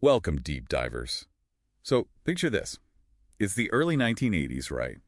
Welcome, deep divers. So, picture this. It's the early 1980s, right?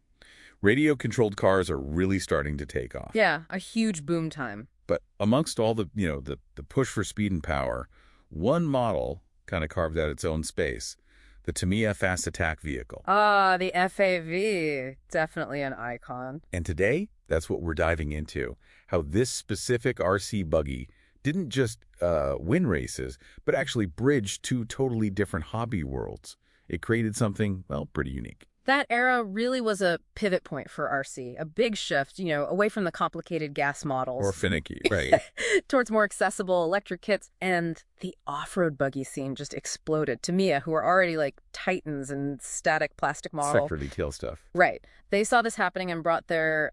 Radio-controlled cars are really starting to take off. Yeah, a huge boom time. But amongst all the push for speed and power, one model kind of carved out its own space, the Tamiya fast attack vehicle. Ah, the FAV. Definitely an icon. And today, that's what we're diving into, how this specific RC buggy didn't just win races, but actually bridged two totally different hobby worlds. It created something, well, pretty unique. That era really was a pivot point for RC, a big shift, away from the complicated gas models. Or finicky, right. Towards more accessible electric kits, and the off-road buggy scene just exploded. Tamiya, who were already like titans in static plastic model. Sector detail stuff. Right. They saw this happening and brought their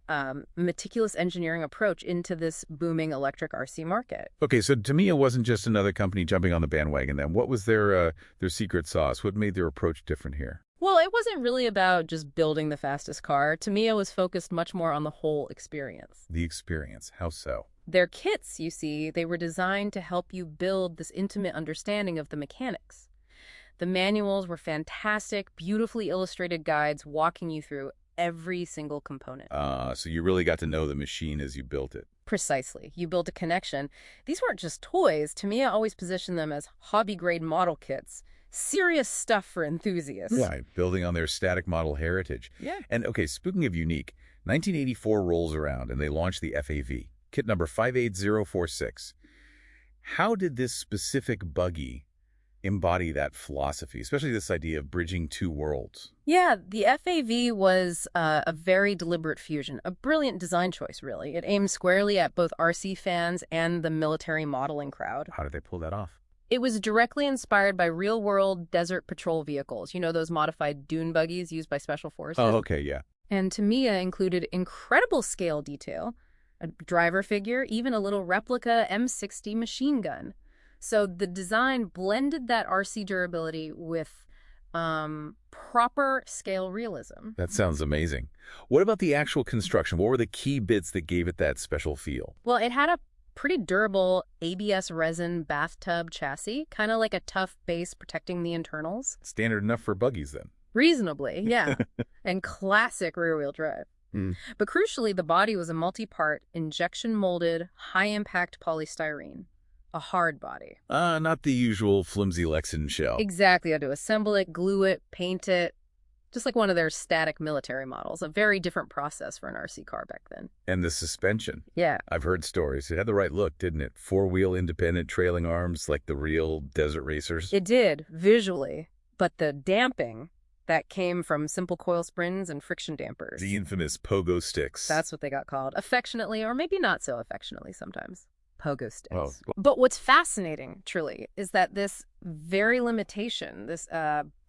meticulous engineering approach into this booming electric RC market. Okay, so Tamiya wasn't just another company jumping on the bandwagon then. What was their secret sauce? What made their approach different here? Well, it wasn't really about just building the fastest car. Tamiya was focused much more on the whole experience. The experience. How so? Their kits, you see, they were designed to help you build this intimate understanding of the mechanics. The manuals were fantastic, beautifully illustrated guides walking you through every single component. So you really got to know the machine as you built it. Precisely. You built a connection. These weren't just toys. Tamiya always positioned them as hobby-grade model kits. Serious stuff for enthusiasts. Yeah, building on their static model heritage. Yeah. And okay, speaking of unique, 1984 rolls around and they launched the FAV, kit number 58046. How did this specific buggy embody that philosophy, especially this idea of bridging two worlds? Yeah, the FAV was a very deliberate fusion, a brilliant design choice, really. It aimed squarely at both RC fans and the military modeling crowd. How did they pull that off? It was directly inspired by real-world desert patrol vehicles, those modified dune buggies used by special forces. Oh, okay, yeah. And Tamiya included incredible scale detail, a driver figure, even a little replica M60 machine gun. So the design blended that RC durability with proper scale realism. That sounds amazing. What about the actual construction? What were the key bits that gave it that special feel? Well, it had a pretty durable ABS resin bathtub chassis, kind of like a tough base protecting the internals. Standard enough for buggies then. Reasonably, yeah. And classic rear-wheel drive. But crucially, the body was a multi-part, injection-molded, high-impact polystyrene. A hard body. Not the usual flimsy Lexan shell. Exactly. You had to assemble it, glue it, paint it. Just like one of their static military models. A very different process for an RC car back then. And the suspension. Yeah. I've heard stories. It had the right look, didn't it? Four-wheel independent trailing arms like the real desert racers. It did, visually. But the damping, that came from simple coil springs and friction dampers. The infamous pogo sticks. That's what they got called. Affectionately, or maybe not so affectionately sometimes. Pogo sticks. Oh. But what's fascinating, truly, is that this very limitation, this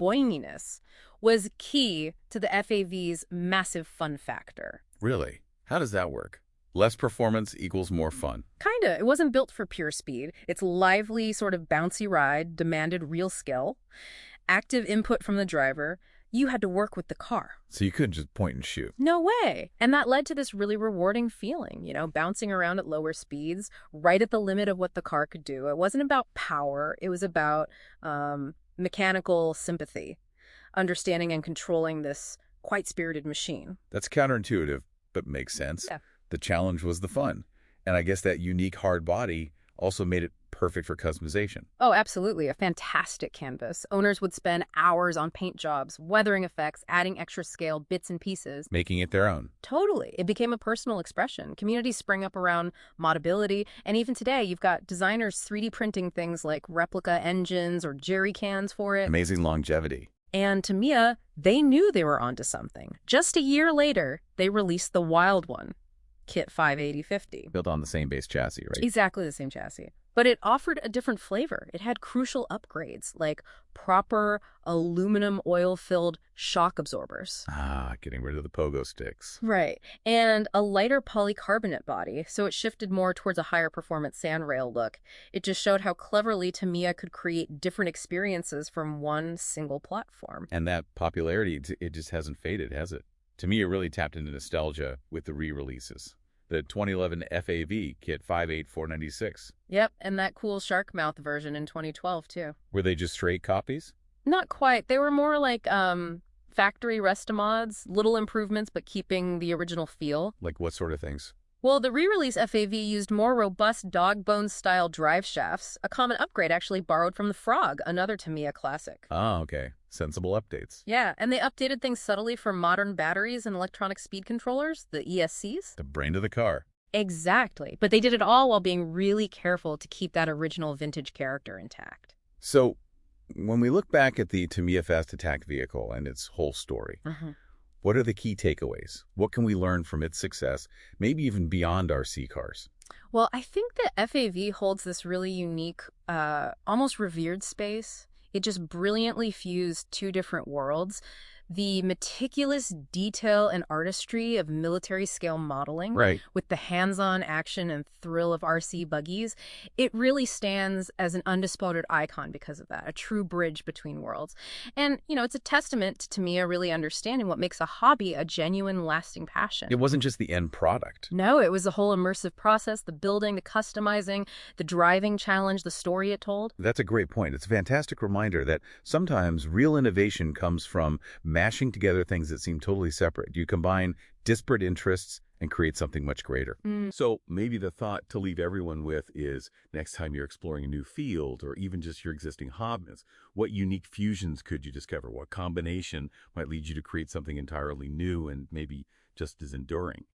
boinginess, was key to the FAV's massive fun factor. Really? How does that work? Less performance equals more fun. Kinda. It wasn't built for pure speed. Its lively, sort of bouncy ride demanded real skill, active input from the driver. You had to work with the car. So you couldn't just point and shoot. No way. And that led to this really rewarding feeling, bouncing around at lower speeds, right at the limit of what the car could do. It wasn't about power. It was about mechanical sympathy, understanding and controlling this quite spirited machine. That's counterintuitive, but makes sense. Yeah. The challenge was the fun. And I guess that unique hard body also made it perfect for customization. Oh, absolutely. A fantastic canvas. Owners would spend hours on paint jobs, weathering effects, adding extra scale bits and pieces. Making it their own. Totally. It became a personal expression. Communities sprang up around modability. And even today, you've got designers 3D printing things like replica engines or jerry cans for it. Amazing longevity. And Tamiya, they knew they were onto something. Just a year later, they released the Wild One, Kit 58050. Built on the same base chassis, right? Exactly the same chassis. But it offered a different flavor. It had crucial upgrades, like proper aluminum oil-filled shock absorbers. Getting rid of the pogo sticks. Right. And a lighter polycarbonate body, so it shifted more towards a higher performance sandrail look. It just showed how cleverly Tamiya could create different experiences from one single platform. And that popularity, it just hasn't faded, has it? Tamiya really tapped into nostalgia with the re-releases. the 2011 FAV Kit 58496. Yep, and that cool shark mouth version in 2012, too. Were they just straight copies? Not quite. They were more like factory restomods, little improvements, but keeping the original feel. Like what sort of things? Well, the re-release FAV used more robust dog bone-style drive shafts, a common upgrade actually borrowed from the Frog, another Tamiya classic. Ah, okay. Sensible updates. Yeah, and they updated things subtly for modern batteries and electronic speed controllers, the ESCs. The brain of the car. Exactly, but they did it all while being really careful to keep that original vintage character intact. So, when we look back at the Tamiya Fast Attack vehicle and its whole story, what are the key takeaways? What can we learn from its success, maybe even beyond RC cars? Well, I think the FAV holds this really unique, almost revered space. It just brilliantly fused two different worlds. The meticulous detail and artistry of military-scale modeling with the hands-on action and thrill of RC buggies, it really stands as an undisputed icon because of that, a true bridge between worlds. And, you know, it's a testament to Tamiya really understanding what makes a hobby a genuine, lasting passion. It wasn't just the end product. No, it was the whole immersive process, the building, the customizing, the driving challenge, the story it told. That's a great point. It's a fantastic reminder that sometimes real innovation comes from mashing together things that seem totally separate. You combine disparate interests and create something much greater. So maybe the thought to leave everyone with is next time you're exploring a new field or even just your existing hobbies, what unique fusions could you discover? What combination might lead you to create something entirely new and maybe just as enduring?